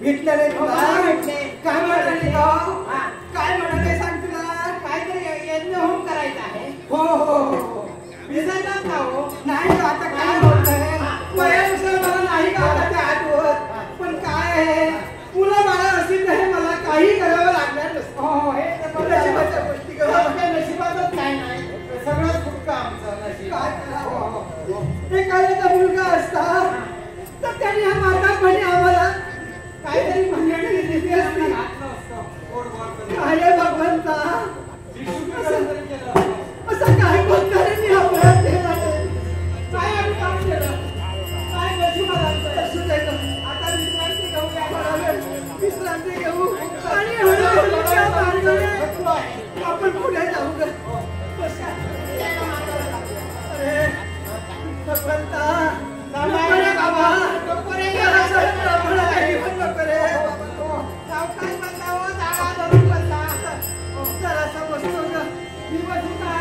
भेटले रे तुला भेटले. काय म्हणाले काय म्हणाले सांग तुला काहीतरी यज्ञ होम करायचा आहे. हो हो हो विसरलात का हो? नाही ग, आता काय होतंय वयानुसार मला नाही का आता ते आठवत पण काय आहे मुलं बाळा असेल तर हे मला काही करावं लागणार नसतं. हो हे तर बरोबर आहे. नशिबाच्या गोष्टी ग. आपल्या नशिबातच काय नाही. सगळं फुटतं आमचं नशीब. काय करावं एखाद्याचा मुलगा असता तर त्याने हा माता म्हणे आम्हाला काहीतरी म्हणण्याने दिली असती. घातलं असतं. गोड गोड करून. काय भगवंता विष्णूकडे तरी केलं असतं. असं काय बोलता रे मी अपराध केला रे. काय आम्ही काम केलं? काय नशिबात आमचं? असू दे ग. आता विश्रांती घेऊया. विश्रांती घेऊ आणि हळूहळू त्या मार्गाने आपण पुढे जाऊ ग. अरे भगवंता नको रे बाबा नको रे. जरासं आम्हाला काही पण नको रे. सावकाश बसा हो, जागा धरून बसा. जरासं बसतो ग. मी बसू का?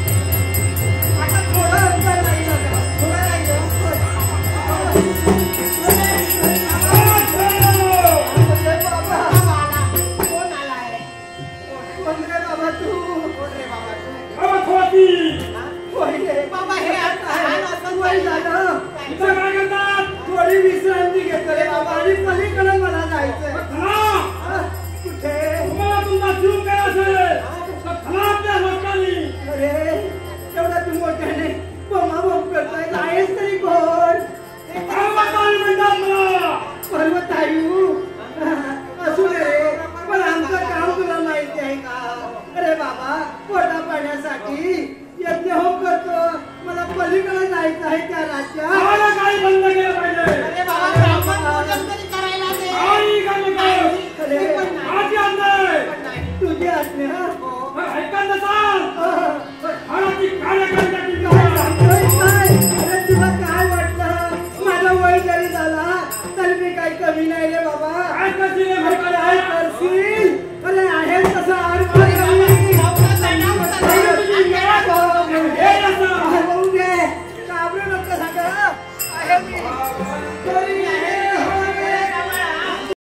आता थोडं अंतर राहिलं ग. थोडं राहिलं. अरे बाबा कोण आलाय? कोण रे बाबा तू कोण रे बाबा तू? होय रे. बाबा हे आता लहान असं वय झालं. काय? थोडी विश्रांती घेतो रे बाबा आणि पलीकडे मला जायचंय. कुठे अरे एवढा तू मोठ्याने बोमा बोम करतोय आहेस तरी कोण पर्वतायू असू दे रे पण आमचं काम तुला माहिती आहे का अरे बाबा पोटा पाण्यासाठी यज्ञ होम करतो मला पलीकडे जायचं आहे त्या राज्यात अरे बाबा ब्राह्मण भोजन तरी करायला दे. अरे पण नाही. पण नाही. तुझी आज्ञा अरे तुला काय वाटलं माझं वय जरी झाला तरी मी काही कमी नाही रे बाबा काय करशील